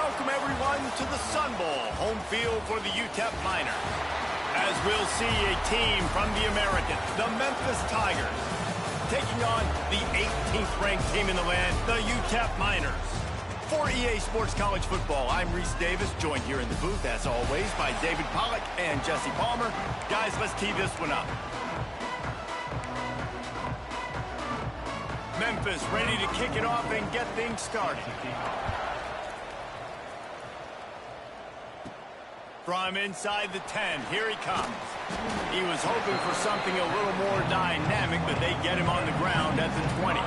welcome everyone to the Sun Bowl, home field for the UTEP Miners. As we'll see a team from the American, the Memphis Tigers, taking on the 18th ranked team in the land, the UTEP Miners. For EA Sports College Football, I'm Reese Davis, joined here in the booth, as always, by David Pollack and Jesse Palmer. Guys, let's tee this one up. Memphis ready to kick it off and get things started. From inside the 10, here he comes. He was hoping for something a little more dynamic, but they get him on the ground at the 20.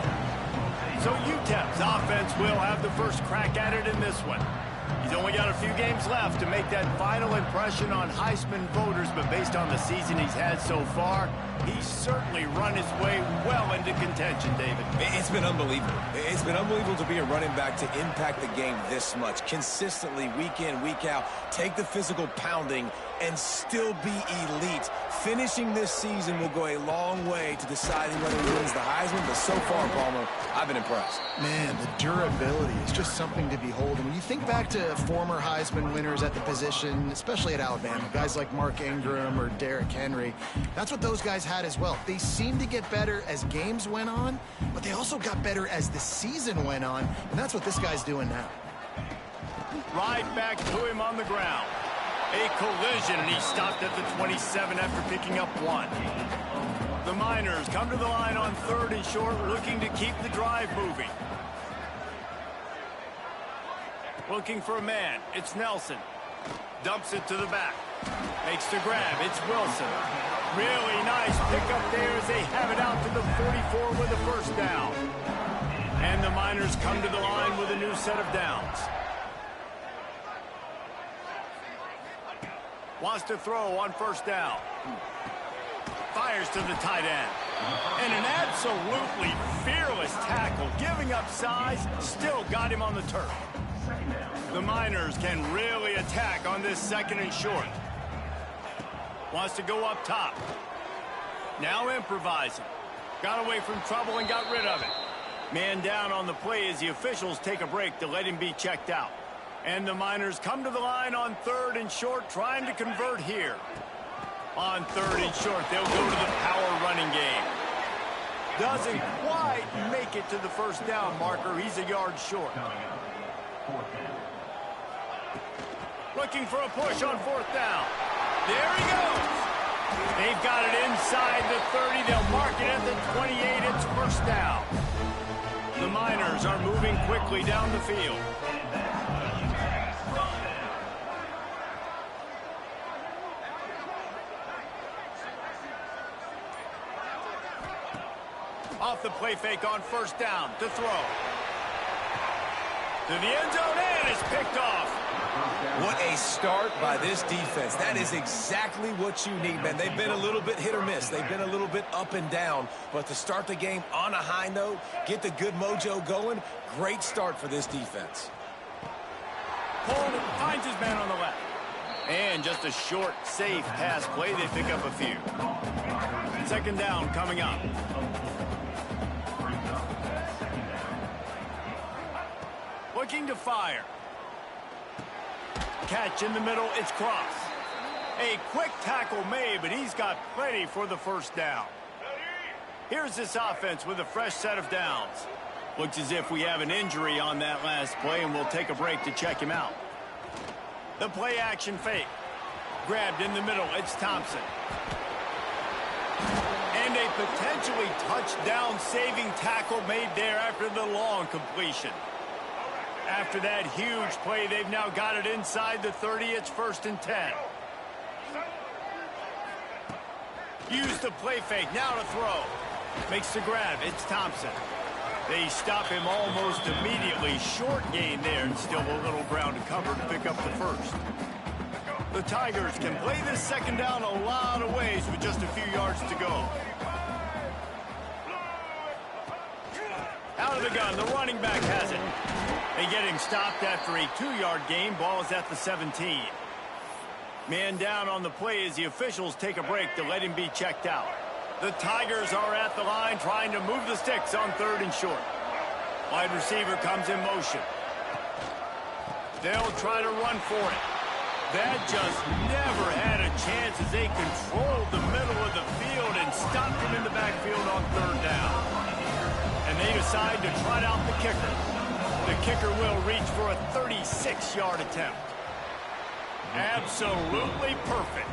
So UTEP's offense will have the first crack at it in this one. He's only got a few games left to make that final impression on Heisman voters, but based on the season he's had so far, he's certainly run his way well into contention, David. It's been unbelievable. It's been unbelievable to be a running back to impact the game this much. Consistently, week in, week out, take the physical pounding and still be elite. Finishing this season will go a long way to deciding whether he wins the Heisman, but so far, Palmer, I've been impressed. Man, the durability is just something to behold. And when you think back to former Heisman winners at the position, especially at Alabama, guys like Mark Ingram or Derrick Henry, that's what those guys had as well. They seemed to get better as games went on, but they also got better as the season went on, and that's what this guy's doing now. Right back to him on the ground. A collision, and he stopped at the 27 after picking up one. The Miners come to the line on 3rd and short, looking to keep the drive moving. Looking for a man. It's Nelson. Dumps it to the back. Makes the grab. It's Wilson. Really nice pickup there as they have it out to the 44 with a first down. And the Miners come to the line with a new set of downs. Wants to throw on first down. Fires to the tight end. And an absolutely fearless tackle, giving up size, still got him on the turf. The Miners can really attack on this 2nd and short. Wants to go up top. Now improvising. Got away from trouble and got rid of it. Man down on the play as the officials take a break to let him be checked out. And the Miners come to the line on 3rd and short, trying to convert here. On 3rd and short, they'll go to the power running game. Doesn't quite make it to the first down marker. He's a yard short. Looking for a push on 4th down. There he goes. They've got it inside the 30. They'll mark it at the 28. It's first down. The Miners are moving quickly down the field. Off the play fake on first down to throw. To the end zone, and it's picked off. What a start by this defense. That is exactly what you need, man. They've been a little bit hit or miss. They've been a little bit up and down. But to start the game on a high note, get the good mojo going, great start for this defense. Holden finds his man on the left. And just a short, safe pass play. They pick up a few. 2nd down coming up. Looking to fire. Catch in the middle, it's Cross. A quick tackle made, but he's got plenty for the first down. Here's this offense with a fresh set of downs. Looks as if we have an injury on that last play, and we'll take a break to check him out. The play action fake. Grabbed in the middle, it's Thompson. And a potentially touchdown-saving tackle made there after the long completion. After that huge play, they've now got it inside the 30. It's 1st and 10. Use the play fake. Now to throw. Makes the grab. It's Thompson. They stop him almost immediately. Short gain there, and still a little ground to cover to pick up the first. The Tigers can play this 2nd down a lot of ways with just a few yards to go. Out of the gun, the running back has it. They get him stopped after a 2-yard gain. Ball is at the 17. Man down on the play as the officials take a break to let him be checked out. The Tigers are at the line trying to move the sticks on 3rd and short. Wide receiver comes in motion. They'll try to run for it. That just never had a chance as they controlled the middle of the field and stopped him in the backfield on 3rd down. And they decide to trot out the kicker. The kicker will reach for a 36-yard attempt. Absolutely perfect.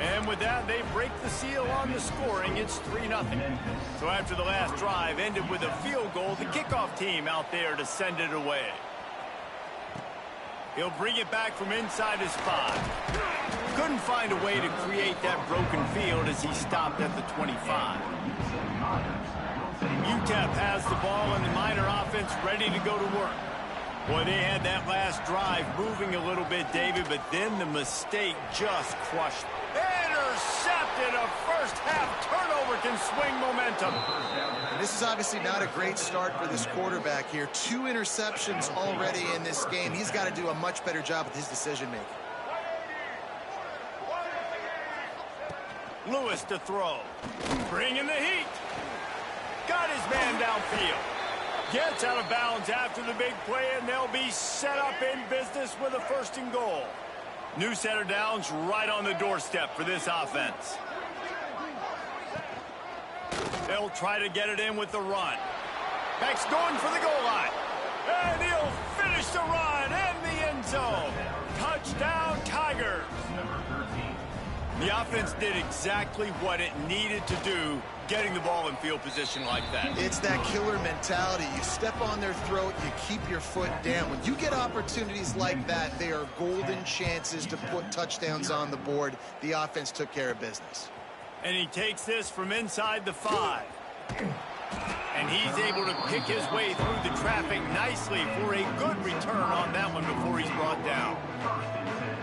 And with that, they break the seal on the scoring. It's 3-0. So after the last drive ended with a field goal, the kickoff team out there to send it away. He'll bring it back from inside his 5. Couldn't find a way to create that broken field as he stopped at the 25. UTEP has the ball and the Miner offense ready to go to work. Boy, they had that last drive moving a little bit, David, but then the mistake just crushed them. Intercepted. A first-half turnover can swing momentum. And this is obviously not a great start for this quarterback here. 2 interceptions already in this game. He's got to do a much better job with his decision-making. Lewis to throw. Bringing the heat. Got his man downfield. Gets out of bounds after the big play, and they'll be set up in business with a 1st and goal. New set of downs right on the doorstep for this offense. They'll try to get it in with the run. Beck's going for the goal line. And he'll finish the run in the end zone. Touchdown, Tigers. The offense did exactly what it needed to do, getting the ball in field position like that. It's that killer mentality. You step on their throat, you keep your foot down. When you get opportunities like that, they are golden chances to put touchdowns on the board. The offense took care of business. And he takes this from inside the 5. And he's able to pick his way through the traffic nicely for a good return on that one before he's brought down.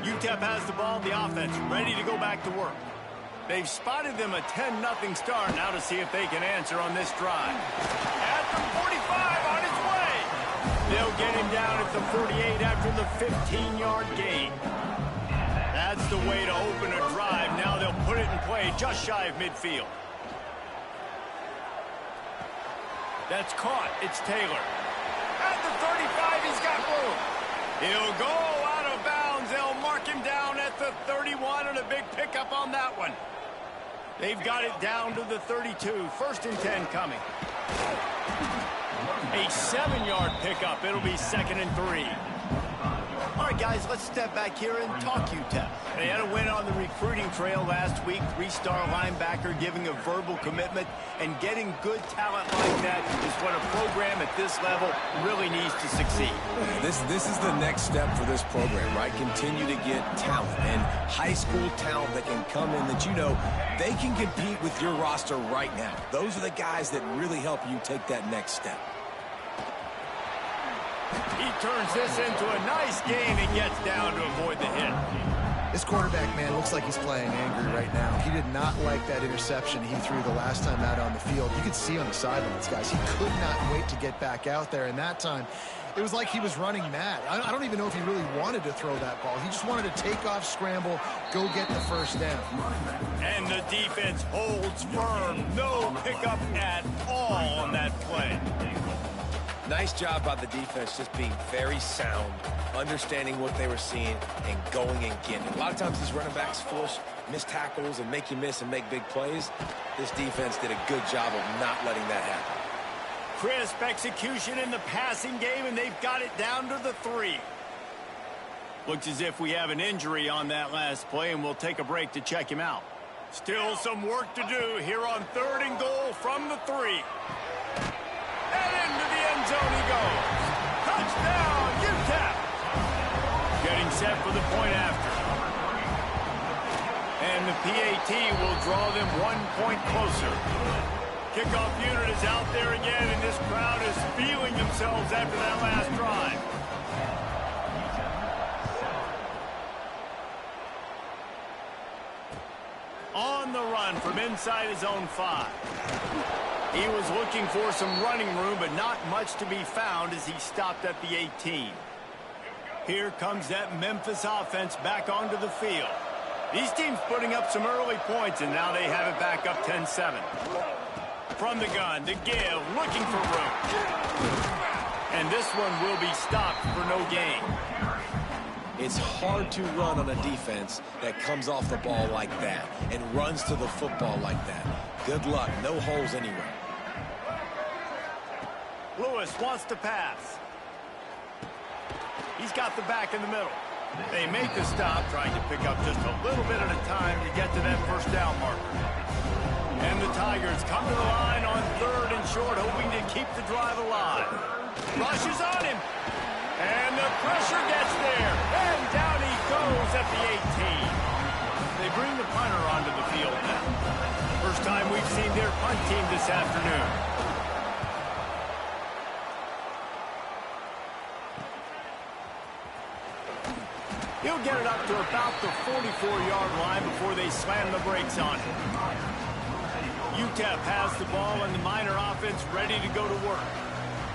UTEP has the ball, the offense ready to go back to work. They've spotted them a 10-0 start now to see if they can answer on this drive. At the 45 on his way. They'll get him down at the 48 after the 15-yard gain. That's the way to open a drive. Now they'll put it in play just shy of midfield. That's caught. It's Taylor. At the 35, he's got room. He'll go out of bounds. They'll mark him down at the 31 and a big pickup on that one. They've got it down to the 32. 1st and 10 coming. A 7-yard pickup. It'll be 2nd and 3. All right, guys, let's step back here and talk UTEP. They had a win on the recruiting trail last week. 3-star linebacker giving a verbal commitment, and getting good talent like that is what a program at this level really needs to succeed. This is the next step for this program, right? Continue to get talent and high school talent that can come in that you know they can compete with your roster right now. Those are the guys that really help you take that next step. He turns this into a nice gain and gets down to avoid the hit. This quarterback, man, looks like he's playing angry right now. He did not like that interception he threw the last time out on the field. You could see on the sidelines, guys, he could not wait to get back out there. And that time, it was like he was running mad. I don't even know if he really wanted to throw that ball. He just wanted to take off, scramble, go get the 1st down. And the defense holds firm. No pickup at all on that play. Nice job by the defense, just being very sound, understanding what they were seeing, and going and getting it. A lot of times these running backs force missed tackles and make you miss and make big plays. This defense did a good job of not letting that happen. Crisp execution in the passing game, and they've got it down to the 3. Looks as if we have an injury on that last play, and we'll take a break to check him out. Still some work to do here on 3rd and goal from the 3. And into the end zone he goes. Touchdown, UTEP. Getting set for the point after. And the PAT will draw them 1 point closer. Kickoff unit is out there again, and this crowd is feeling themselves after that last drive. On the run from inside his own 5. He was looking for some running room, but not much to be found as he stopped at the 18. Here comes that Memphis offense back onto the field. These teams putting up some early points, and now they have it back up 10-7. From the gun, to give, looking for room. And this one will be stopped for no gain. It's hard to run on a defense that comes off the ball like that and runs to the football like that. Good luck. No holes anywhere. Lewis wants to pass. He's got the back in the middle. They make the stop, trying to pick up just a little bit at a time to get to that first down marker. And the Tigers come to the line on 3rd and short, hoping to keep the drive alive. Rushes on him. And the pressure gets there. And down he goes at the 18. They bring the punter onto the field now. First time we've seen their punt team this afternoon. He'll get it up to about the 44-yard line before they slam the brakes on him. UTEP has the ball and the Miner offense ready to go to work.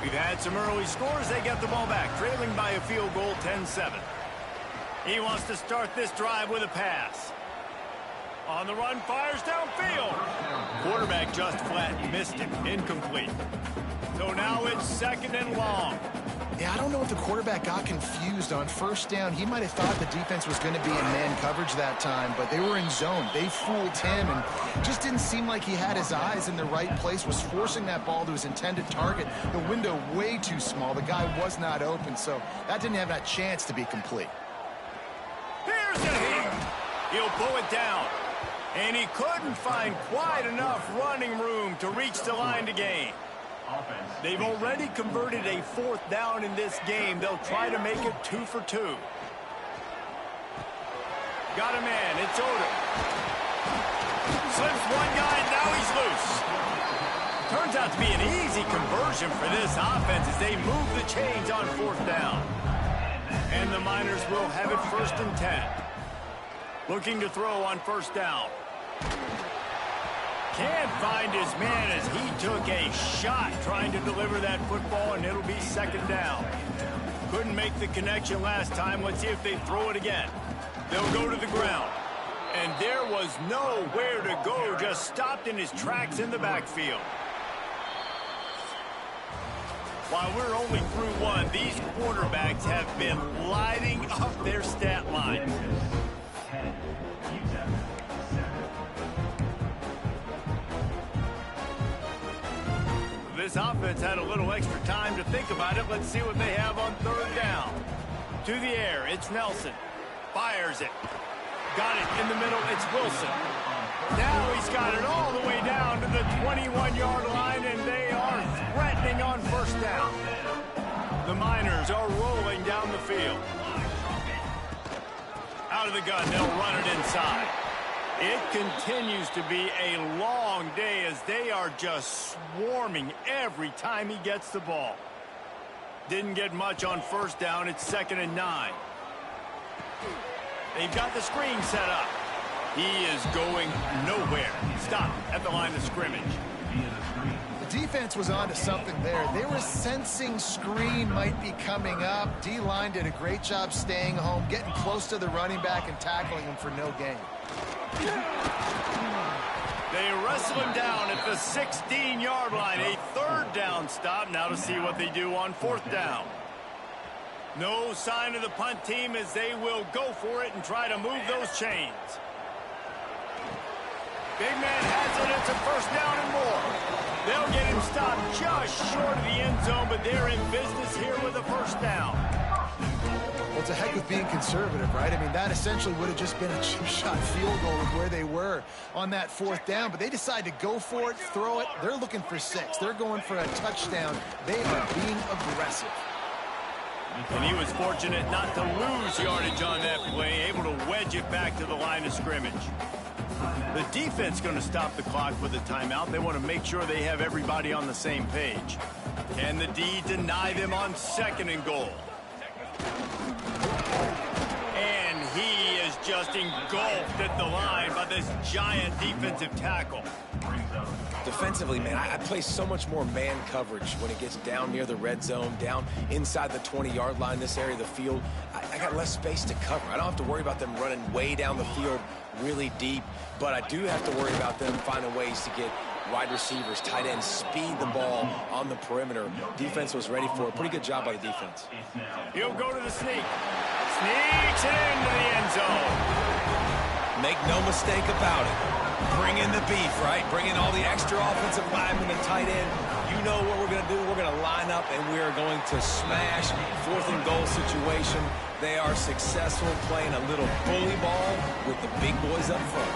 We've had some early scores. They get the ball back, trailing by a field goal 10-7. He wants to start this drive with a pass. On the run, fires downfield. Quarterback just flat missed him. Incomplete. So now it's 2nd and long. Yeah, I don't know if the quarterback got confused on 1st down. He might have thought the defense was going to be in man coverage that time, but they were in zone. They fooled him and just didn't seem like he had his eyes in the right place, was forcing that ball to his intended target. The window way too small. The guy was not open, so that didn't have that chance to be complete. Here's the hit. He'll pull it down. And he couldn't find quite enough running room to reach the line to gain. They've already converted a 4th down in this game. They'll try to make it 2 for 2. Got a man. It's Odom. Slips one guy, and now he's loose. Turns out to be an easy conversion for this offense as they move the chains on 4th down. And the Miners will have it 1st and 10. Looking to throw on 1st down. Can't find his man as he took a shot trying to deliver that football, and it'll be 2nd down. Couldn't make the connection last time. Let's see if they throw it again. They'll go to the ground. And there was nowhere to go, just stopped in his tracks in the backfield. While we're only through one, these quarterbacks have been lighting up their stat line. This offense had a little extra time to think about it. Let's see what they have on 3rd down. To the air, it's Nelson. Fires it. Got it in the middle, it's Wilson. Now he's got it all the way down to the 21-yard line, and they are threatening on 1st down. The Miners are rolling down the field. Out of the gun, they'll run it inside. It continues to be a long day as they are just swarming every time he gets the ball. Didn't get much on 1st down. It's 2nd and 9. They've got the screen set up. He is going nowhere. Stop at the line of scrimmage. The defense was onto something there. They were sensing screen might be coming up. D-line did a great job staying home, getting close to the running back and tackling him for no gain. They wrestle him down at the 16-yard line. A 3rd down stop. Now to see what they do on 4th down. No sign of the punt team as they will go for it and try to move those chains. Big man has it. It's a 1st down and more. They'll get him stopped just short of the end zone, but they're in business here with a 1st down. Well, it's a heck of being conservative, right? I mean, that essentially would have just been a chip shot field goal with where they were on that 4th down, but they decide to go for it, throw it. They're looking for 6. They're going for a touchdown. They are being aggressive. And he was fortunate not to lose yardage on that play, able to wedge it back to the line of scrimmage. The defense going to stop the clock with a timeout. They want to make sure they have everybody on the same page. Can the D deny them on 2nd and goal? And he is just engulfed at the line by this giant defensive tackle. Defensively, man, I play so much more man coverage when it gets down near the red zone, down inside the 20-yard line, this area of the field. I got less space to cover. I don't have to worry about them running way down the field really deep, but I do have to worry about them finding ways to get wide receivers, tight ends, speed the ball on the perimeter. Defense was ready for it. Pretty good job by the defense. He'll go to the sneak. Sneaks it into the end zone. Make no mistake about it. Bring in the beef, right? Bring in all the extra offensive linemen and tight end. You know what we're going to do. We're going to line up, and we are going to smash 4th and goal situation. They are successful playing a little bully ball with the big boys up front.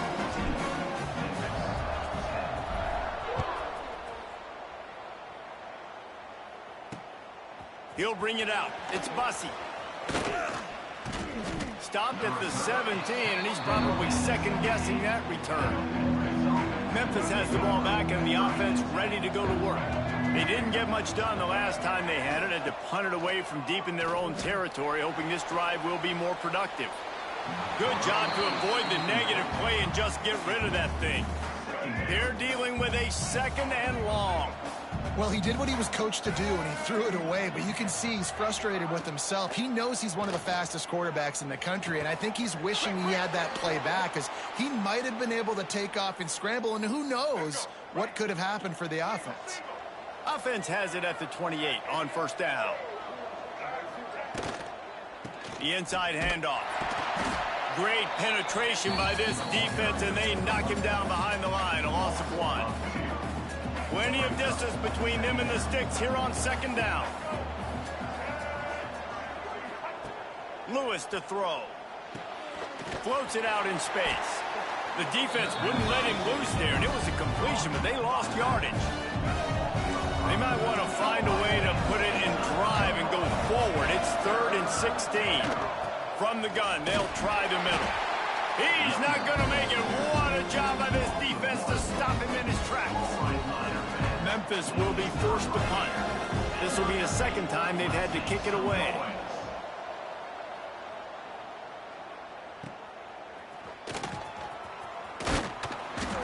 He'll bring it out. It's Bussey. Stopped at the 17, and he's probably second-guessing that return. Memphis has the ball back, and the offense ready to go to work. They didn't get much done the last time they had it. Had to punt it away from deep in their own territory, hoping this drive will be more productive. Good job to avoid the negative play and just get rid of that thing. They're dealing with a 2nd and long. Well, he did what he was coached to do, and he threw it away, but you can see he's frustrated with himself. He knows he's one of the fastest quarterbacks in the country, and I think he's wishing he had that play back, because he might have been able to take off and scramble, and who knows what could have happened for the offense. Offense has it at the 28 on 1st down. The inside handoff. Great penetration by this defense, and they knock him down behind the line, a loss of 1. Plenty of distance between them and the sticks here on 2nd down. Lewis to throw. Floats it out in space. The defense wouldn't let him loose there, and it was a completion, but they lost yardage. They might want to find a way to put it in drive and go forward. It's 3rd and 16. From the gun, they'll try the middle. He's not going to make it. What a job by this defense to stop him in his tracks. Memphis will be forced to punt. This will be the 2nd time they've had to kick it away.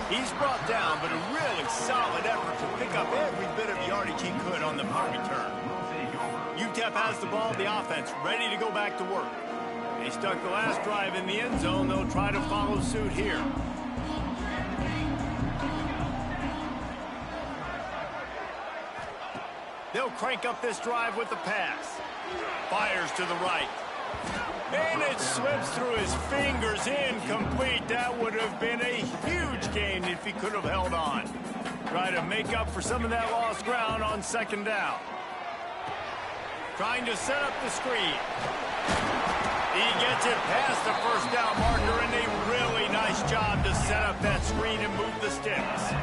He's brought down, but a really solid effort to pick up every bit of yardage he could on the punt return. UTEP has the ball, the offense ready to go back to work. They stuck the last drive in the end zone. They'll try to follow suit here. They'll crank up this drive with the pass. Fires to the right. And it slips through his fingers, incomplete. That would have been a huge gain if he could have held on. Try to make up for some of that lost ground on 2nd down. Trying to set up the screen. He gets it past the 1st down marker, and a really nice job to set up that screen and move the sticks.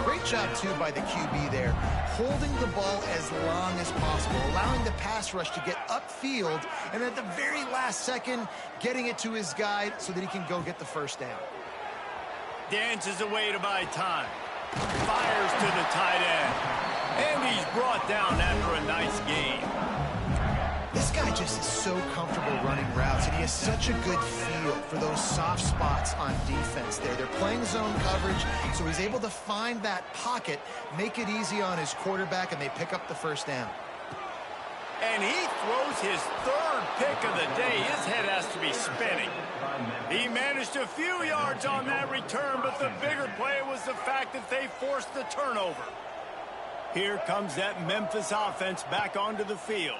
Great job, too, by the QB there, holding the ball as long as possible, allowing the pass rush to get upfield, and at the very last second, getting it to his guy so that he can go get the 1st down. Dances away to buy time. Fires to the tight end. And he's brought down after a nice gain. This guy just is so comfortable running routes, and he has such a good feel for those soft spots on defense there. They're playing zone coverage, so he's able to find that pocket, make it easy on his quarterback, and they pick up the 1st down. And he throws his 3rd pick of the day. His head has to be spinning. He managed a few yards on that return, but the bigger play was the fact that they forced the turnover. Here comes that Memphis offense back onto the field.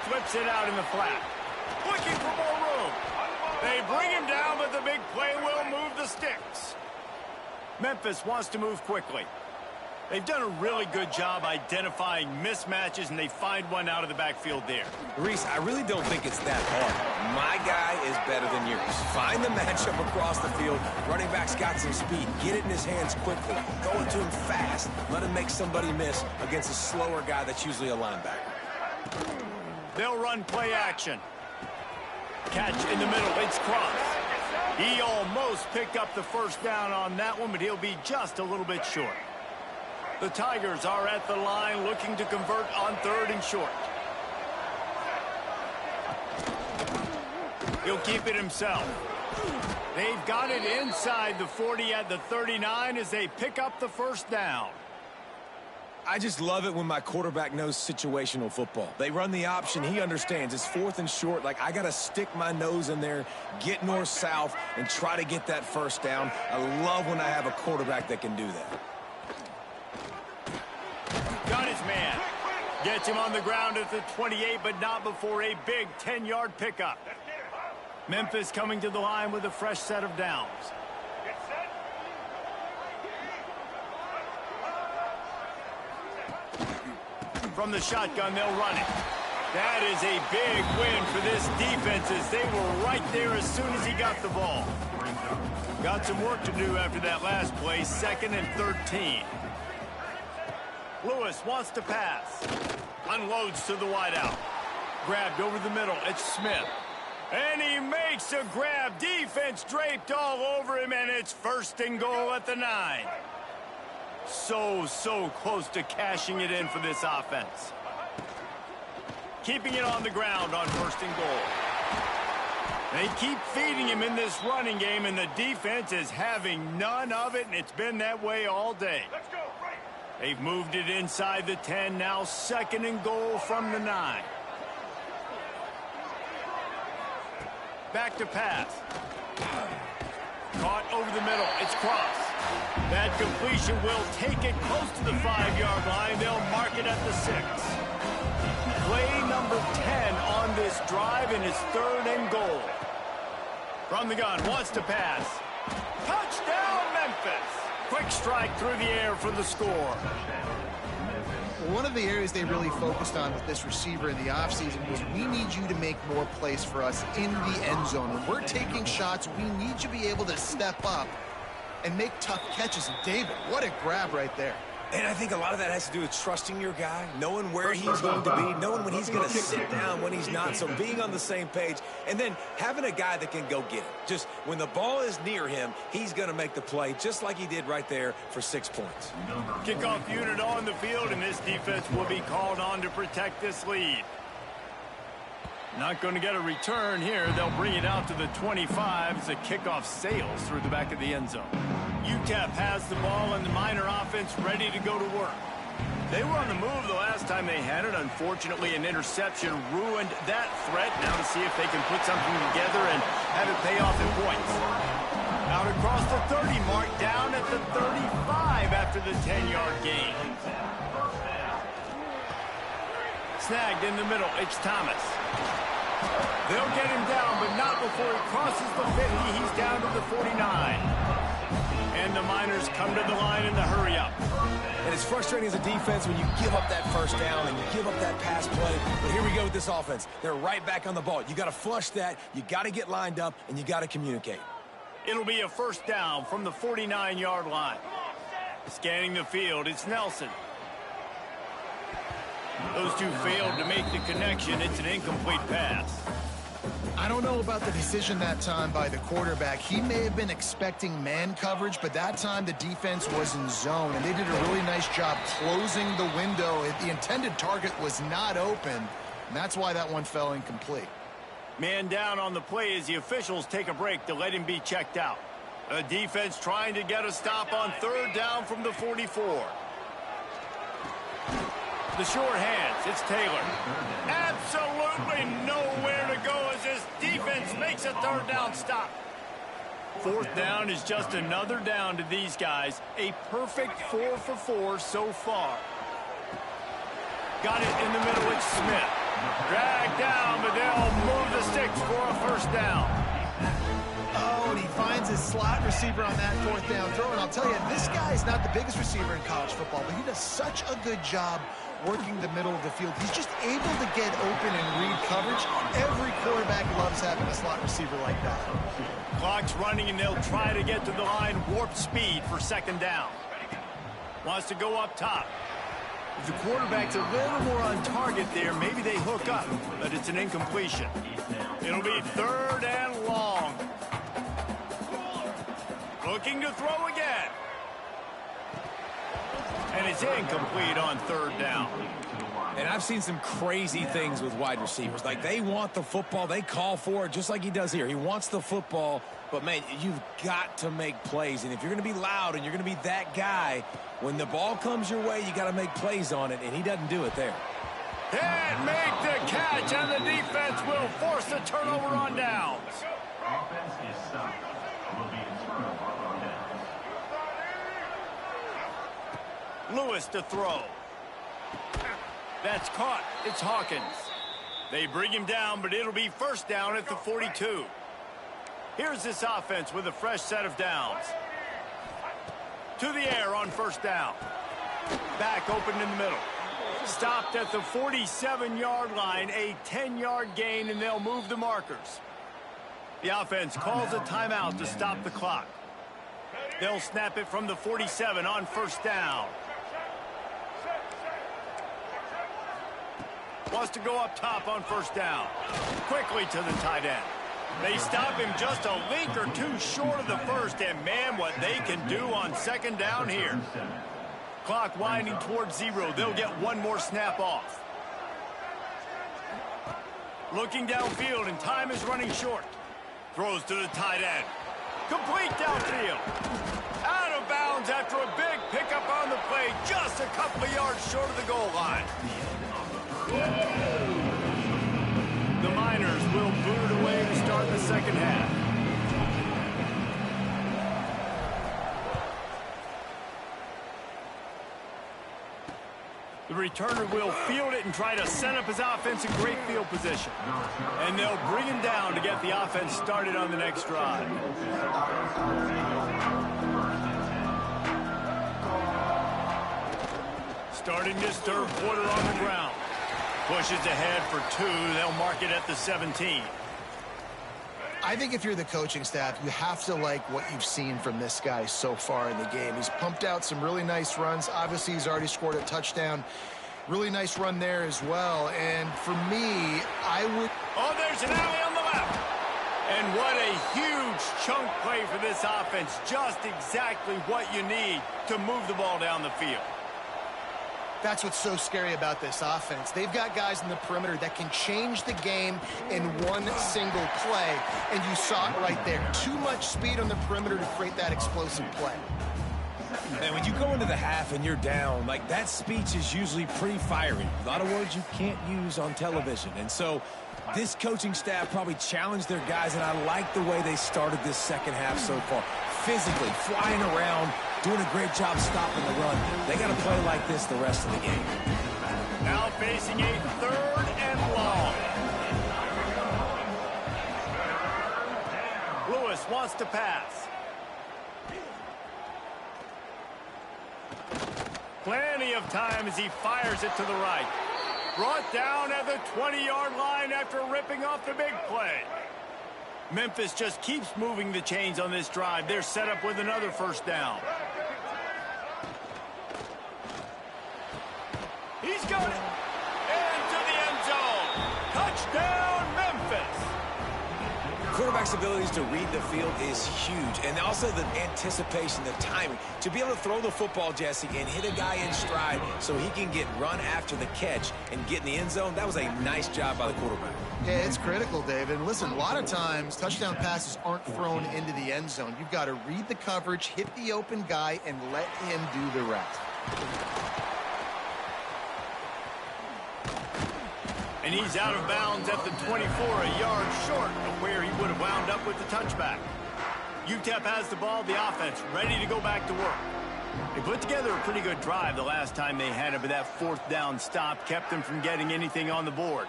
Flips it out in the flat. Looking for more room. They bring him down, but the big play will move the sticks. Memphis wants to move quickly. They've done a really good job identifying mismatches, and they find one out of the backfield there. Reese, I really don't think it's that hard. My guy is better than yours. Find the matchup across the field. Running back's got some speed. Get it in his hands quickly. Throw it to him fast. Let him make somebody miss against a slower guy that's usually a linebacker. They'll run play action. Catch in the middle. It's Cross. He almost picked up the 1st down on that one, but he'll be just a little bit short. The Tigers are at the line looking to convert on 3rd and short. He'll keep it himself. They've got it inside the 40 at the 39 as they pick up the 1st down. I just love it when my quarterback knows situational football. They run the option. He understands. It's 4th and short. Like, I got to stick my nose in there, get north-south, and try to get that 1st down. I love when I have a quarterback that can do that. Got his man. Gets him on the ground at the 28, but not before a big 10-yard pickup. Memphis coming to the line with a fresh set of downs. From the shotgun, they'll run it. That is a big win for this defense as they were right there as soon as he got the ball. Got some work to do after that last play, 2nd and 13. Lewis wants to pass. Unloads to the wideout. Grabbed over the middle. It's Smith. And he makes a grab. Defense draped all over him, and it's 1st and goal at the 9. So close to cashing it in for this offense. Keeping it on the ground on 1st and goal. They keep feeding him in this running game, and the defense is having none of it, and it's been that way all day. They've moved it inside the 10, now 2nd and goal from the 9. Back to pass. Caught over the middle. It's Cross. That completion will take it close to the 5-yard line. They'll mark it at the 6. Play number 10 on this drive, and it's 3rd and goal. From the gun, wants to pass. Touchdown, Memphis! Quick strike through the air for the score. One of the areas they really focused on with this receiver in the offseason was we need you to make more plays for us in the end zone. When we're taking shots, we need you to be able to step up and make tough catches. And David, what a grab right there. And I think a lot of that has to do with trusting your guy, knowing where he's going to be, knowing when he's going to sit down, when he's not. So being on the same page, and then having a guy that can go get it. Just when the ball is near him, he's going to make the play, just like he did right there for 6 points. Kickoff unit on the field, and this defense will be called on to protect this lead. Not going to get a return here. They'll bring it out to the 25 as the kickoff sails through the back of the end zone. UTEP has the ball, and the Miner offense ready to go to work. They were on the move the last time they had it. Unfortunately, an interception ruined that threat. Now to see if they can put something together and have it pay off in points. Out across the 30 mark, down at the 35 after the 10-yard gain. Snagged in the middle. It's Thomas. They'll get him down, but not before he crosses the 50. He's down to the 49. And the Miners come to the line in the hurry-up. And it's frustrating as a defense when you give up that 1st down and you give up that pass play. But here we go with this offense. They're right back on the ball. You got to flush that. You got to get lined up, and you got to communicate. It'll be a 1st down from the 49-yard line. Scanning the field, it's Nelson. Those two failed to make the connection. It's an incomplete pass. I don't know about the decision that time by the quarterback. He may have been expecting man coverage, but that time the defense was in zone, and they did a really nice job closing the window. The intended target was not open, and that's why that one fell incomplete. Man down on the play as the officials take a break to let him be checked out. A defense trying to get a stop on 3rd down from the 44. The short hands, it's Taylor. Absolutely nowhere to go as this defense makes a 3rd down stop. 4th down is just another down to these guys. A perfect 4 for 4 so far. Got it in the middle, it's Smith. Dragged down, but they'll move the sticks for a 1st down. Oh, and he finds his slot receiver on that 4th down throw. And I'll tell you, this guy is not the biggest receiver in college football, but he does such a good job working the middle of the field. He's just able to get open and read coverage. Every quarterback loves having a slot receiver like that. Clock's running, and they'll try to get to the line warp speed for 2nd down. Wants to go up top. If the quarterback's a little more on target there, maybe they hook up, but it's an incompletion. It'll be 3rd and long. Looking to throw again. And it's incomplete on 3rd down. And I've seen some crazy things with wide receivers. Like, they want the football. They call for it just like he does here. He wants the football. But, man, you've got to make plays. And if you're going to be loud and you're going to be that guy, when the ball comes your way, you got to make plays on it. And he doesn't do it there. Can't make the catch, and the defense will force a turnover on downs. Offense is stopped. Will be in turnover on downs. Lewis to throw. That's caught. It's Hawkins. They bring him down, but it'll be first down at the 42. Here's this offense with a fresh set of downs. To the air on first down. Back open in the middle. Stopped at the 47-yard line, a 10-yard gain, and they'll move the markers. The offense calls a timeout to stop the clock. They'll snap it from the 47 on first down. Wants to go up top on first down. Quickly to the tight end. They stop him just a link or two short of the first, and man, what they can do on second down here. Clock winding towards 0. They'll get one more snap off. Looking downfield, and time is running short. Throws to the tight end. Complete downfield. Out of bounds after a big pickup on the play, just a couple of yards short of the goal line. The Miners will boot it away to start the second half. The returner will field it and try to set up his offense in great field position. And they'll bring him down to get the offense started on the next drive. Starting this third quarter on the ground. Pushes ahead for 2. They'll mark it at the 17. I think if you're the coaching staff, you have to like what you've seen from this guy so far in the game. He's pumped out some really nice runs. Obviously, he's already scored a touchdown. Really nice run there as well. And for me, I would... Oh, there's an alley on the left. And what a huge chunk play for this offense. Just exactly what you need to move the ball down the field. That's what's so scary about this offense. They've got guys in the perimeter that can change the game in one single play, and you saw it right there. Too much speed on the perimeter to create that explosive play. And when you go into the half and you're down, like, that speech is usually pretty fiery. A lot of words you can't use on television. And so this coaching staff probably challenged their guys, and I like the way they started this second half so far. Physically, flying around, doing a great job stopping the run. They got to play like this the rest of the game. Now facing a third and long. Lewis wants to pass. Plenty of time as he fires it to the right. Brought down at the 20-yard line after ripping off the big play. Memphis just keeps moving the chains on this drive. They're set up with another first down. He's got it. Into the end zone. Touchdown, Memphis. Quarterback's abilities to read the field is huge, and also the anticipation, the timing. To be able to throw the football, Jesse, and hit a guy in stride so he can get run after the catch and get in the end zone, that was a nice job by the quarterback. Yeah, it's critical, David. Listen, a lot of times touchdown passes aren't thrown into the end zone. You've got to read the coverage, hit the open guy, and let him do the rest. And he's out of bounds at the 24, a yard short of where he would have wound up with the touchback. UTEP has the ball, the offense ready to go back to work. They put together a pretty good drive the last time they had it, but that fourth down stop kept them from getting anything on the board.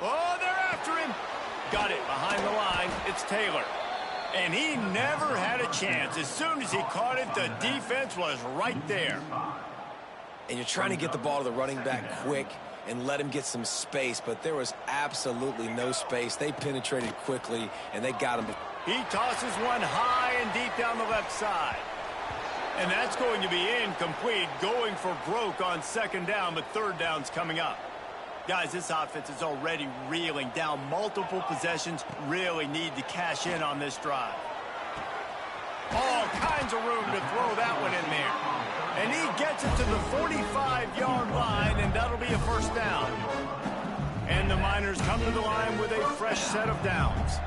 Oh, they're after him. Got it behind the line. It's Taylor. And he never had a chance. As soon as he caught it, the defense was right there. And you're trying to get the ball to the running back quick and let him get some space, but there was absolutely no space. They penetrated quickly, and they got him. He tosses one high and deep down the left side. And that's going to be incomplete, going for broke on second down, but third down's coming up. Guys, this offense is already reeling down multiple possessions, really need to cash in on this drive. All kinds of room to throw that one in there. And he gets it to the 45-yard line, and that'll be a first down. And the Miners come to the line with a fresh set of downs.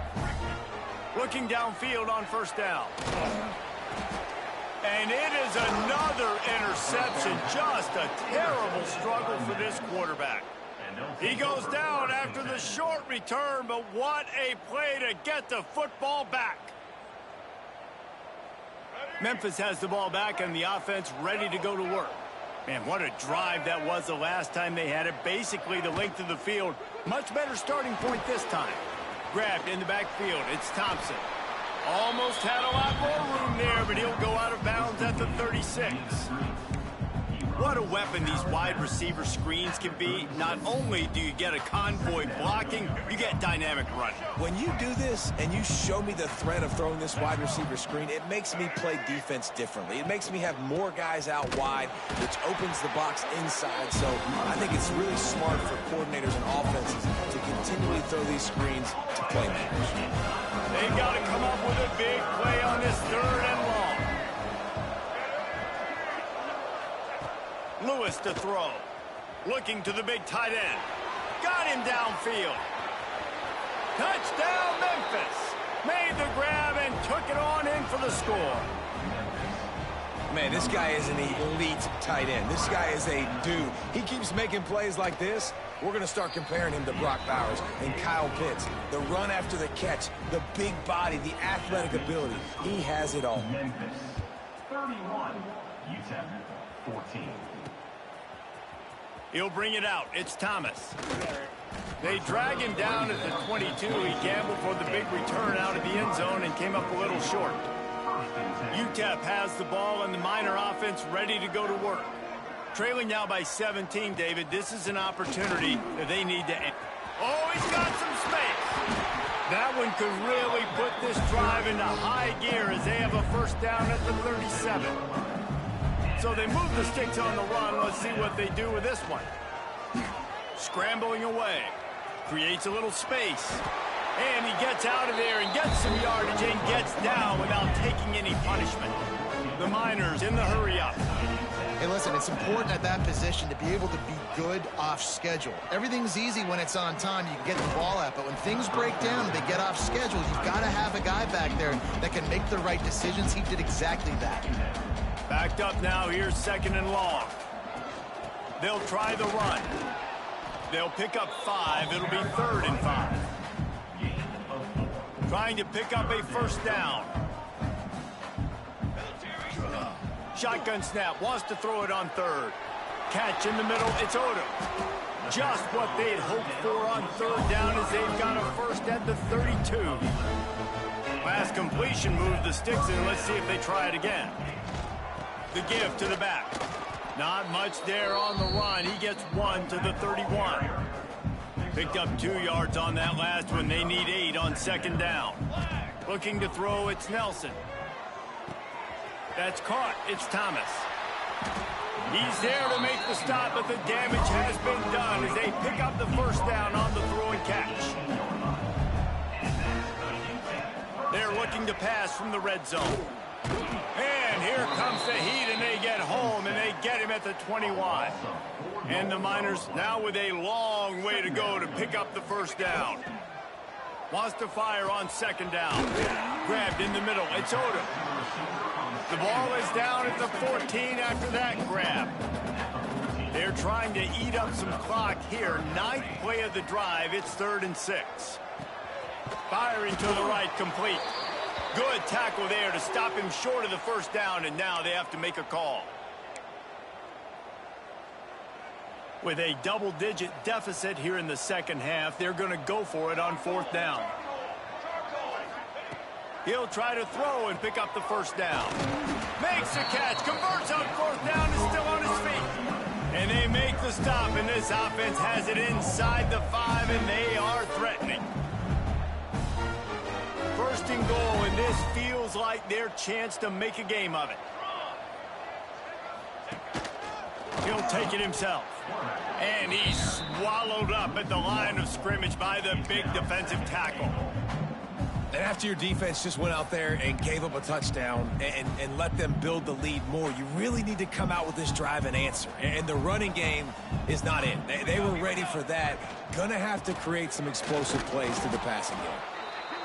Looking downfield on first down. And it is another interception. Just a terrible struggle for this quarterback. He goes down after the short return, but what a play to get the football back. Memphis has the ball back and the offense ready to go to work. Man, what a drive that was the last time they had it. Basically the length of the field. Much better starting point this time. Grabbed in the backfield. It's Thompson. Almost had a lot more room there, but he'll go out of bounds at the 36. What a weapon these wide receiver screens can be. Not only do you get a convoy blocking, you get dynamic running. When you do this and you show me the threat of throwing this wide receiver screen, it makes me play defense differently. It makes me have more guys out wide, which opens the box inside. So I think it's really smart for coordinators and offenses to continually throw these screens to playmakers. They've got to come up with a big play on this 3rd and long. Lewis to throw. Looking to the big tight end. Got him downfield. Touchdown, Memphis. Made the grab and took it on in for the score. Man, this guy is an elite tight end. This guy is a dude. He keeps making plays like this. We're going to start comparing him to Brock Bowers and Kyle Pitts. The run after the catch, the big body, the athletic ability. He has it all. Memphis 31, UTEP 14. He'll bring it out. It's Thomas. They drag him down at the 22. He gambled for the big return out of the end zone and came up a little short. UTEP has the ball and the Miner offense ready to go to work. Trailing now by 17, David. This is an opportunity that they need to end. Oh, he's got some space. That one could really put this drive into high gear as they have a first down at the 37. So they move the sticks on the run. Let's see what they do with this one. Scrambling away. Creates a little space. And he gets out of there and gets some yardage and gets down without taking any punishment. The Miners in the hurry-up. Hey, listen, it's important at that position to be able to be good off schedule. Everything's easy when it's on time. You can get the ball out, but when things break down and they get off schedule, you've got to have a guy back there that can make the right decisions. He did exactly that. Backed up now. Here's 2nd and long. They'll try the run. They'll pick up 5. It'll be 3rd and 5. Trying to pick up a first down. Shotgun snap. Wants to throw it on 3rd. Catch in the middle. It's Odom. Just what they'd hoped for on 3rd down as they've got a first at the 32. Last completion moved the sticks in. Let's see if they try it again. The give to the back. Not much there on the run. He gets 1 to the 31. Picked up 2 yards on that last one. They need 8 on 2nd down. Looking to throw, it's Nelson. That's caught. It's Thomas. He's there to make the stop, but the damage has been done as they pick up the first down on the throw and catch. They're looking to pass from the red zone. And here comes the heat, and they get home, and they get him at the 21. And the Miners now with a long way to go to pick up the first down. Wants to fire on 2nd down. Grabbed in the middle. It's Odom. The ball is down at the 14 after that grab. They're trying to eat up some clock here. 9th play of the drive. It's 3rd and 6. Firing to the right, complete. Good tackle there to stop him short of the first down, and now they have to make a call. With a double-digit deficit here in the 2nd half, they're going to go for it on 4th down. He'll try to throw and pick up the first down. Makes the catch, converts on 4th down, is still on his feet. And they make the stop, and this offense has it inside the 5, and they are threatening. 1st and goal, and this feels like their chance to make a game of it. He'll take it himself. And he's swallowed up at the line of scrimmage by the big defensive tackle. And after your defense just went out there and gave up a touchdown and let them build the lead more, you really need to come out with this drive and answer. And the running game is not in. They were ready for that. Gonna have to create some explosive plays to the passing game.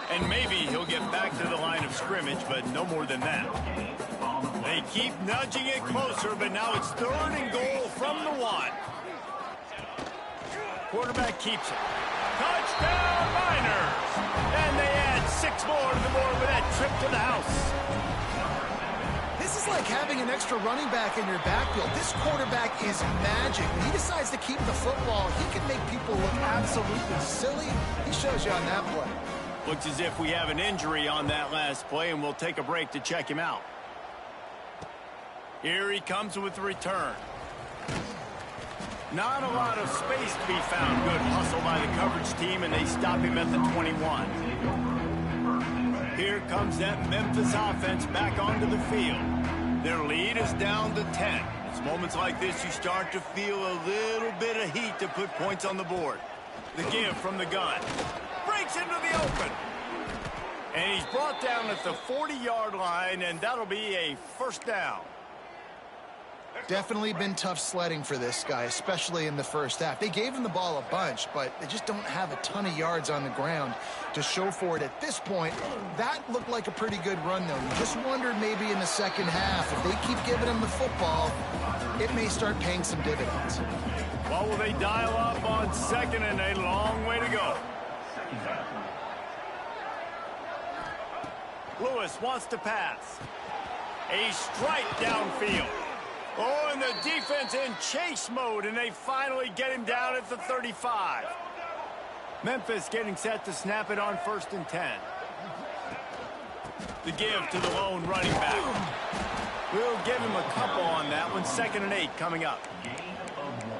And maybe he'll get back to the line of scrimmage, but no more than that. They keep nudging it closer, but now it's 3rd and goal from the 1. Quarterback keeps it. Touchdown, Miners! And they add 6 more to the board with that trip to the house. This is like having an extra running back in your backfield. This quarterback is magic. When he decides to keep the football, he can make people look absolutely silly. He shows you on that play. Looks as if we have an injury on that last play, and we'll take a break to check him out. Here he comes with the return. Not a lot of space to be found. Good hustle by the coverage team, and they stop him at the 21. Here comes that Memphis offense back onto the field. Their lead is down to 10. It's moments like this you start to feel a little bit of heat to put points on the board. The give from the gun. Breaks into the open. And he's brought down at the 40-yard line, and that'll be a first down. Definitely been tough sledding for this guy, especially in the first half. They gave him the ball a bunch, but they just don't have a ton of yards on the ground to show for it at this point. That looked like a pretty good run, though. You just wondered maybe in the second half, if they keep giving him the football, it may start paying some dividends. Well, will they dial up on second, and a long way to go. Lewis wants to pass. A strike downfield. Oh, and the defense in chase mode, and they finally get him down at the 35. Memphis getting set to snap it on 1st and 10. The give to the lone running back. We'll give him a couple on that one. 2nd and 8 coming up.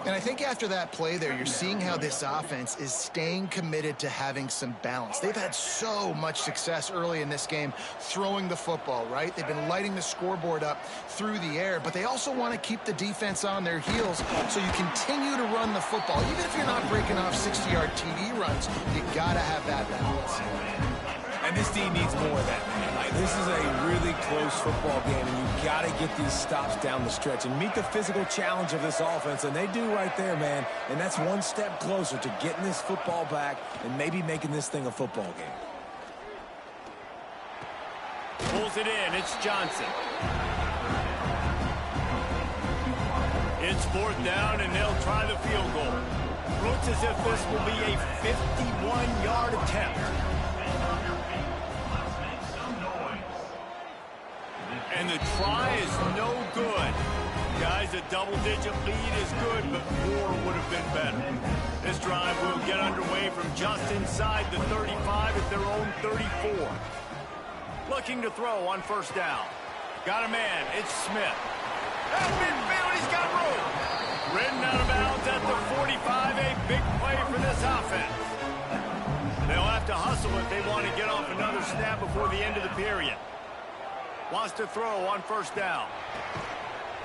And I think after that play there, you're seeing how this offense is staying committed to having some balance. They've had so much success early in this game throwing the football, right? They've been lighting the scoreboard up through the air, but they also want to keep the defense on their heels, so you continue to run the football. Even if you're not breaking off 60-yard TD runs, you got to have that balance. And this team needs more of that, man. Like, this is a really close football game, and you got to get these stops down the stretch and meet the physical challenge of this offense, and they do right there, man. And that's one step closer to getting this football back and maybe making this thing a football game. Pulls it in. It's Johnson. It's 4th down, and they'll try the field goal. Looks as if this will be a 51-yard attempt. And the try is no good. Guys, a double-digit lead is good, but more would have been better. This drive will get underway from just inside the 35 at their own 34. Looking to throw on 1st down. Got a man. It's Smith. That midfield, he's got room. Ridden out of bounds at the 45. A big play for this offense. They'll have to hustle if they want to get off another snap before the end of the period. Wants to throw on 1st down.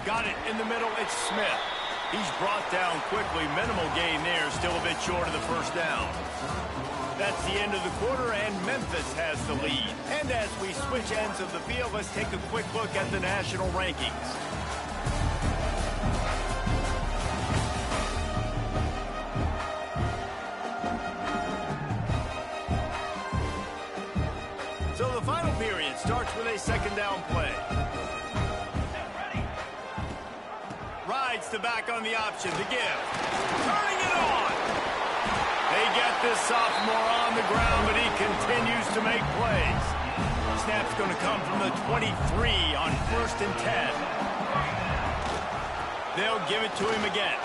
Got it in the middle. It's Smith. He's brought down quickly. Minimal gain there. Still a bit short of the 1st down. That's the end of the quarter, and Memphis has the lead. And as we switch ends of the field, let's take a quick look at the national rankings. So the final period starts with a 2nd down play. Rides to back on the option. The give. Turning it on. They get this sophomore on the ground, but he continues to make plays. Snap's going to come from the 23 on 1st and 10. They'll give it to him again.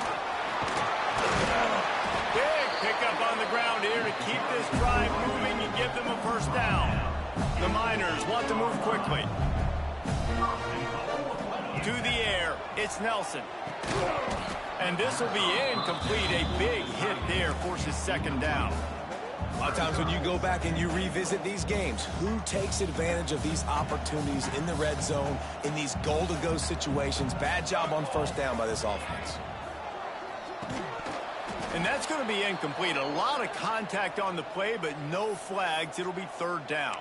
Big pickup on the ground here to keep this drive moving and give them a 1st down. The Miners want to move quickly. To the air, it's Nelson. And this will be incomplete. A big hit there forces 2nd down. A lot of times when you go back and you revisit these games, who takes advantage of these opportunities in the red zone, in these goal-to-go situations? Bad job on 1st down by this offense. And that's going to be incomplete. A lot of contact on the play, but no flags. It'll be 3rd down.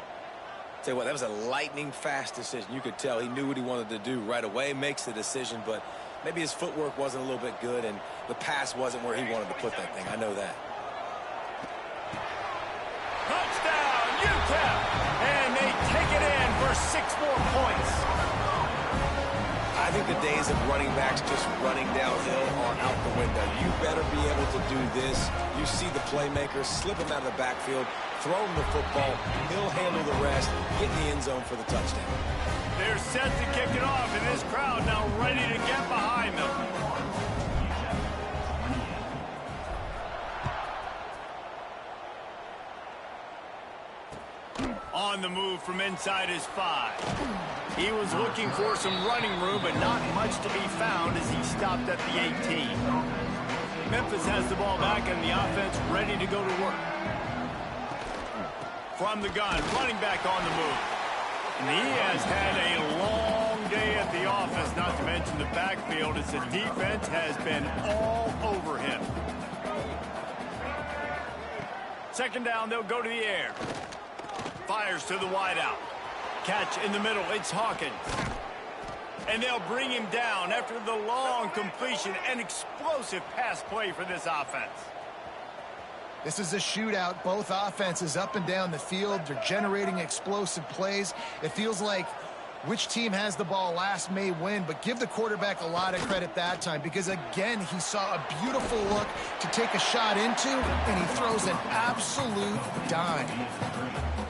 Tell you what, that was a lightning-fast decision. You could tell he knew what he wanted to do right away, makes the decision, but maybe his footwork wasn't a little bit good, and the pass wasn't where he wanted to put that thing. I know that. Touchdown, UTEP! And they take it in for 6 more points. I think the days of running backs just running downhill are out the window. You better be able to do this. You see the playmaker, slip him out of the backfield, throw him the football. He'll handle the rest, get in the end zone for the touchdown. They're set to kick it off, and this crowd now ready to get behind them. On the move from inside his 5. He was looking for some running room, but not much to be found as he stopped at the 18. Memphis has the ball back and the offense ready to go to work. From the gun, running back on the move. And he has had a long day at the office, not to mention the backfield, as the defense has been all over him. Second down, they'll go to the air. Fires to the wideout. Catch in the middle, it's Hawkins. And they'll bring him down after the long completion. An explosive pass play for this offense. This is a shootout. Both offenses up and down the field. They're generating explosive plays. It feels like which team has the ball last may win, but give the quarterback a lot of credit that time because, again, he saw a beautiful look to take a shot into, and he throws an absolute dime.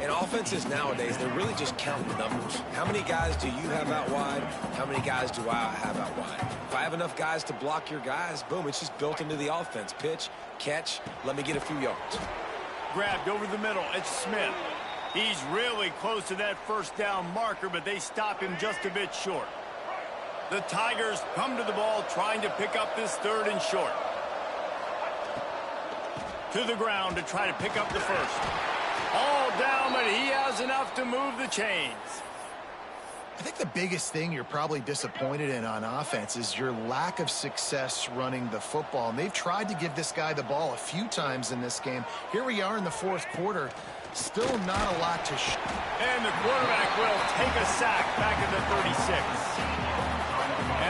And offenses nowadays, they're really just counting numbers. How many guys do you have out wide? How many guys do I have out wide? If I have enough guys to block your guys, boom, it's just built into the offense. Pitch, catch, let me get a few yards. Grabbed over the middle, it's Smith. He's really close to that first down marker, but they stop him just a bit short. The Tigers come to the ball trying to pick up this third and short. To the ground to try to pick up the first. All down, but he has enough to move the chains. I think the biggest thing you're probably disappointed in on offense is your lack of success running the football. And they've tried to give this guy the ball a few times in this game. Here we are in the fourth quarter. Still not a lot to show. And the quarterback will take a sack back at the 36.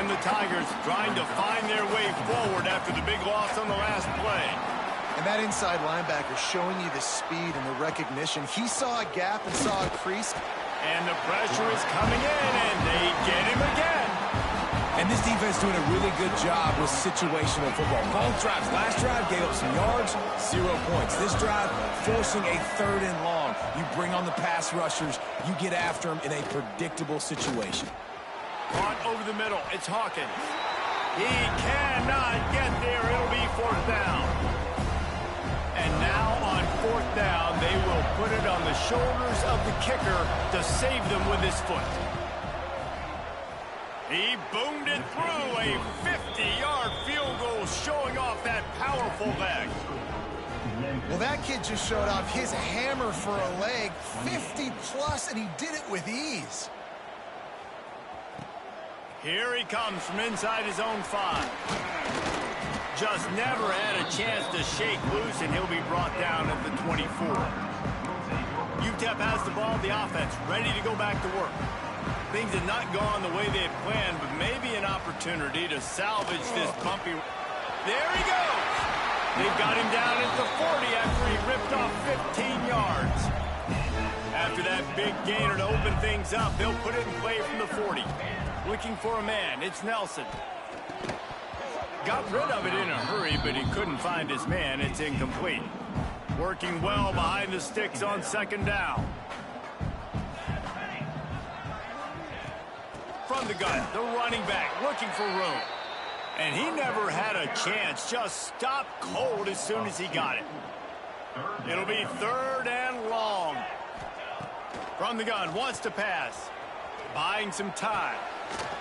And the Tigers trying to find their way forward after the big loss on the last play. And that inside linebacker showing you the speed and the recognition. He saw a gap and saw a crease. And the pressure is coming in, and they get him again. And this defense doing a really good job with situational football. Both drives. Last drive gave up some yards, 0 points. This drive forcing a third and long. You bring on the pass rushers. You get after them in a predictable situation. Caught over the middle. It's Hawkins. He cannot get there. It'll be fourth down. And now on fourth down, they will put it on the shoulders of the kicker to save them with his foot. He boomed it through a 50-yard field goal, showing off that powerful leg. Well, that kid just showed off his hammer for a leg, 50-plus, and he did it with ease. Here he comes from inside his own 5. Just never had a chance to shake loose, and he'll be brought down at the 24. UTEP has the ball, the offense ready to go back to work. Things have not gone the way they had planned, but maybe an opportunity to salvage this bumpy. There he goes! They've got him down at the 40 after he ripped off 15 yards. After that big gainer to open things up, they'll put it in play from the 40. Looking for a man, it's Nelson. Got rid of it in a hurry, but he couldn't find his man. It's incomplete. Working well behind the sticks on second down. From the gun, the running back looking for room. And he never had a chance. Just stopped cold as soon as he got it. It'll be third and long. From the gun, wants to pass. Buying some time.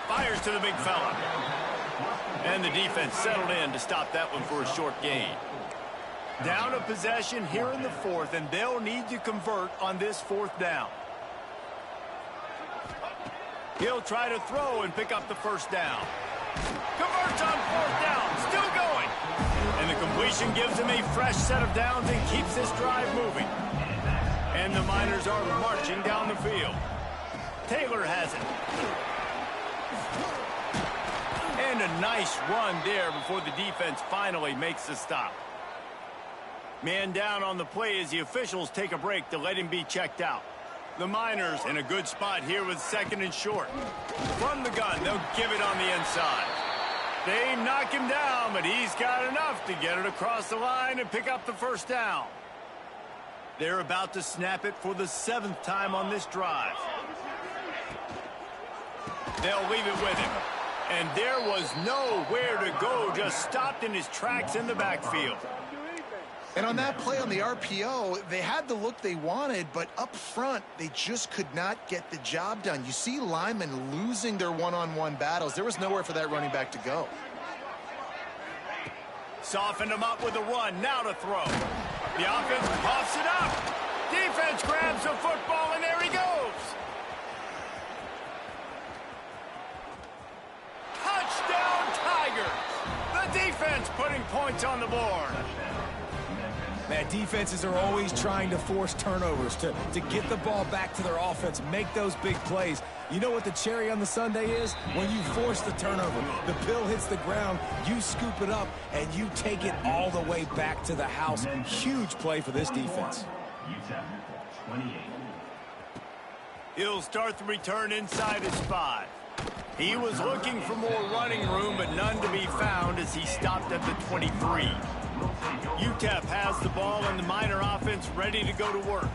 Fires to the big fella. And the defense settled in to stop that one for a short gain. Down a possession here in the fourth, and they'll need to convert on this fourth down. He'll try to throw and pick up the first down. Converts on fourth down, still going. And the completion gives him a fresh set of downs and keeps this drive moving. And the Miners are marching down the field. Taylor has it. And a nice run there before the defense finally makes the stop. Man down on the play as the officials take a break to let him be checked out. The Miners in a good spot here with 2nd and short. From the gun, they'll give it on the inside. They knock him down, but he's got enough to get it across the line and pick up the 1st down. They're about to snap it for the 7th time on this drive. They'll leave it with him. And there was nowhere to go, just stopped in his tracks in the backfield. And on that play on the RPO, they had the look they wanted, but up front, they just could not get the job done. You see linemen losing their one-on-one battles. There was nowhere for that running back to go. Softened him up with a run, now to throw. The offense puffs it up. Defense grabs the football, and there he goes. Touchdown, Tigers. The defense putting points on the board. Man, defenses are always trying to force turnovers to get the ball back to their offense, make those big plays. You know what the cherry on the sundae is? When you force the turnover, the pill hits the ground, you scoop it up, and you take it all the way back to the house. Huge play for this defense. UTEP, 28. He'll start the return inside his 5. He was looking for more running room, but none to be found as he stopped at the 23. UTEP has the ball and the Miner offense ready to go to work.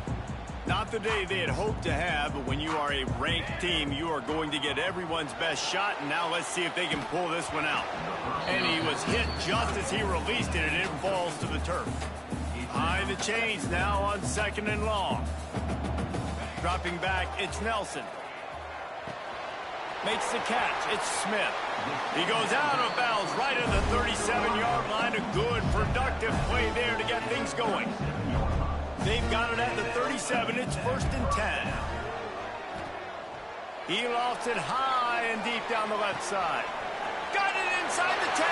Not the day they had hoped to have, but when you are a ranked team, you are going to get everyone's best shot, and now let's see if they can pull this one out. And he was hit just as he released it, and it falls to the turf. High the chains now on 2nd and long. Dropping back, it's Nelson. Makes the catch. It's Smith. He goes out of bounds right at the 37-yard line. A good, productive play there to get things going. They've got it at the 37. It's 1st and 10. He lofts it high and deep down the left side. Got it inside the 10.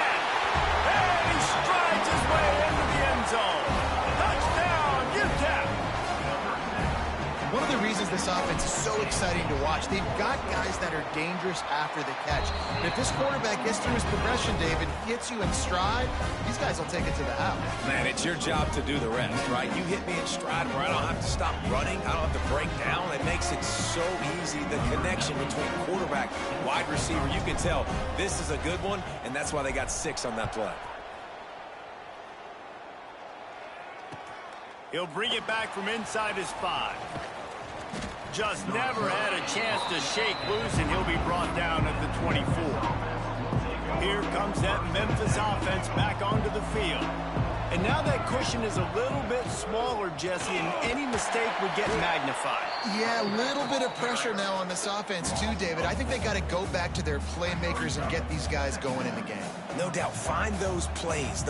And he strides his way into the end zone. Touchdown, UTEP. One of the reasons this offense is so exciting to watch, they've got guys that are dangerous after the catch. And if this quarterback gets through his progression, David, gets you in stride, these guys will take it to the house. Man, it's your job to do the rest, right? You hit me in stride where I don't have to stop running. I don't have to break down. It makes it so easy. The connection between quarterback, wide receiver, you can tell this is a good one, and that's why they got 6 on that play. He'll bring it back from inside his 5. Just never had a chance to shake loose, and he'll be brought down at the 24. Here comes that Memphis offense back onto the field. And now that cushion is a little bit smaller, Jesse, and any mistake would get magnified. Yeah, a little bit of pressure now on this offense too, David. I think they got to go back to their playmakers and get these guys going in the game. No doubt. Find those plays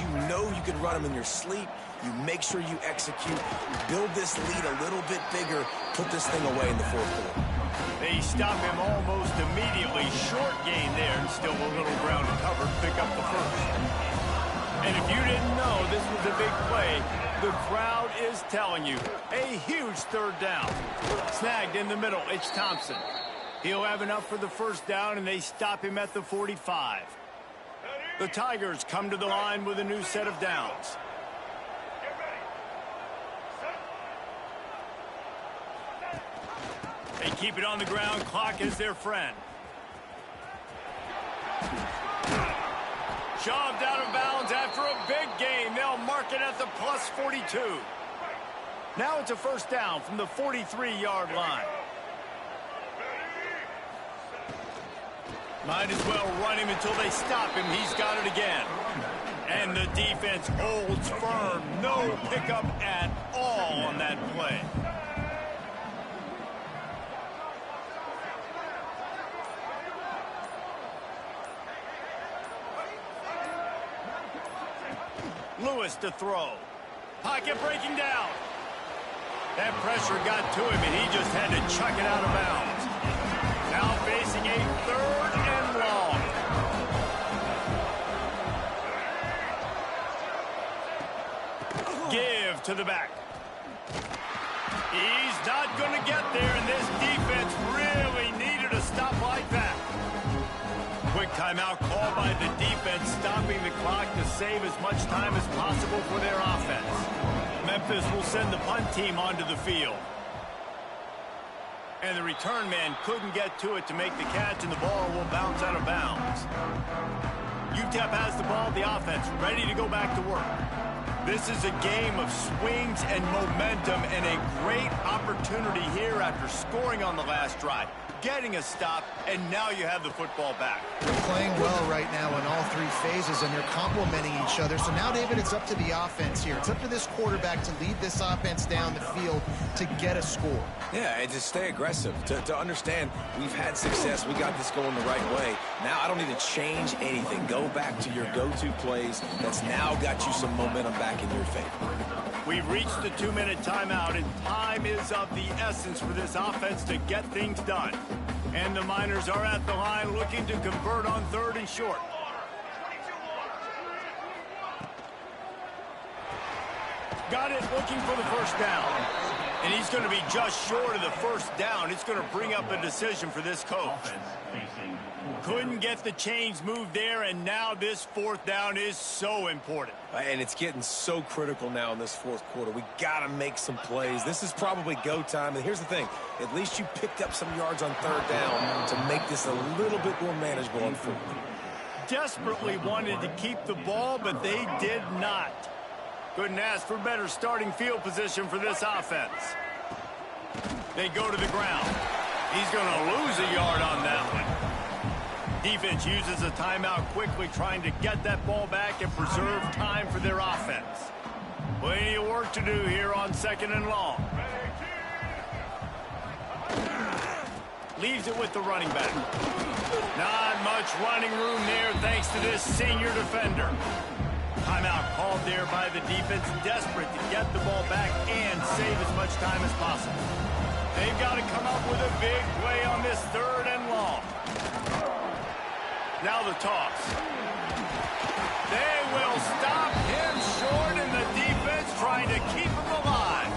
you know you can run them in your sleep. You make sure you execute, build this lead a little bit bigger, put this thing away in the 4th quarter. They stop him almost immediately. Short gain there, and still a little ground to cover. Pick up the 1st. And if you didn't know this was a big play, the crowd is telling you. A huge 3rd down. Snagged in the middle, it's Thompson. He'll have enough for the 1st down, and they stop him at the 45. The Tigers come to the line with a new set of downs. They keep it on the ground. Clock is their friend. Shoved out of bounds after a big gain. They'll mark it at the plus 42. Now it's a 1st down from the 43-yard line. Might as well run him until they stop him. He's got it again. And the defense holds firm. No pickup at all on that play. Lewis to throw. Pocket breaking down. That pressure got to him, and he just had to chuck it out of bounds. Now facing a 3rd and long. Give to the back. He's not going to get there, and this defense really needed a stop like that. Quick timeout called by the defense, stopping the clock to save as much time as possible for their offense. Memphis will send the punt team onto the field. And the return man couldn't get to it to make the catch, and the ball will bounce out of bounds. UTEP has the ball, the offense ready to go back to work. This is a game of swings and momentum, and a great opportunity here after scoring on the last drive, getting a stop, and now you have the football back. They're playing well right now in all three phases, and they're complementing each other. So now, David, it's up to the offense here. It's up to this quarterback to lead this offense down the field to get a score. Yeah, and to stay aggressive, to understand we've had success, we got this going the right way. Now I don't need to change anything. Go back to your go-to plays. That's now got you some momentum back in your favor. We've reached the 2-minute timeout, and time is of the essence for this offense to get things done. And the Miners are at the line looking to convert on 3rd and short. Got it, looking for the first down. And he's going to be just short of the first down. It's going to bring up a decision for this coach. Couldn't get the chains moved there, and now this 4th down is so important. And it's getting so critical now in this 4th quarter. We got to make some plays. This is probably go time. And here's the thing. At least you picked up some yards on 3rd down to make this a little bit more manageable on 4th. Desperately wanted to keep the ball, but they did not. Couldn't ask for better starting field position for this offense. They go to the ground. He's going to lose a yard on that one. Defense uses a timeout quickly, trying to get that ball back and preserve time for their offense. Plenty of work to do here on 2nd and long. Leaves it with the running back. Not much running room there thanks to this senior defender. Timeout called there by the defense, desperate to get the ball back and save as much time as possible. They've got to come up with a big play on this 3rd and long. Now the toss. They will stop him short, and the defense trying to keep him alive.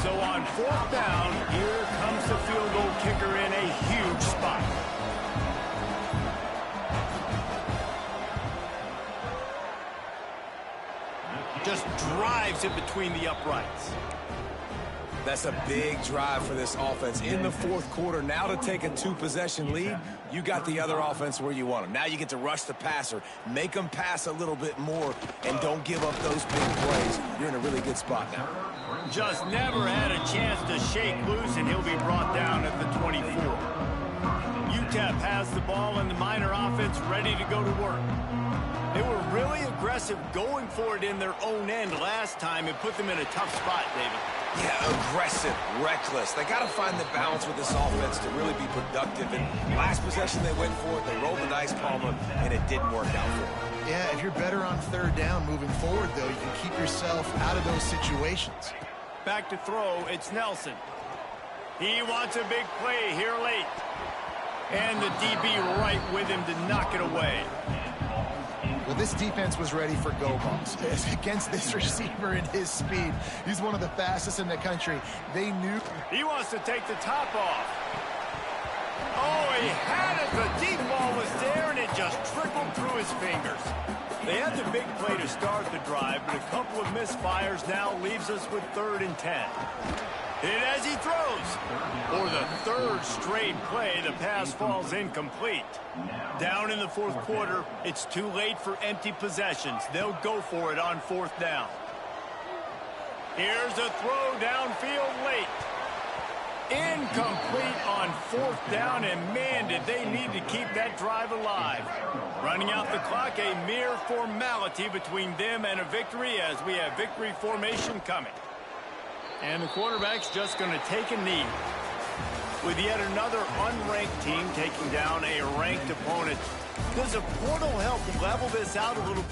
So on 4th down, here comes the field goal kicker in a huge spot. Just drives it between the uprights. That's a big drive for this offense in the 4th quarter. Now to take a 2-possession lead, you got the other offense where you want them. Now you get to rush the passer, make them pass a little bit more, and don't give up those big plays. You're in a really good spot now. Just never had a chance to shake loose, and he'll be brought down at the 24. UTEP has the ball, and the Miner offense ready to go to work. They were really aggressive going for it in their own end last time. It put them in a tough spot, David. Yeah, aggressive, reckless. They got to find the balance with this offense to really be productive. And last possession they went for it, they rolled the dice, Palmer, and it didn't work out for them. Yeah, if you're better on 3rd down moving forward, though, you can keep yourself out of those situations. Back to throw, it's Nelson. He wants a big play here late. And the DB right with him to knock it away. Well, this defense was ready for go balls. Against this receiver and his speed, he's one of the fastest in the country. They knew. He wants to take the top off. Oh, he had it. The deep ball was there, and it just trickled through his fingers. They had the big play to start the drive, but a couple of misfires now leaves us with 3rd and 10. Hit as he throws. For the 3rd straight play, the pass falls incomplete. Down in the 4th quarter, it's too late for empty possessions. They'll go for it on 4th down. Here's a throw downfield late. Incomplete on 4th down, and man, did they need to keep that drive alive. Running out the clock, a mere formality between them and a victory as we have victory formation coming. And the quarterback's just going to take a knee. With yet another unranked team taking down a ranked opponent, does a portal help level this out a little?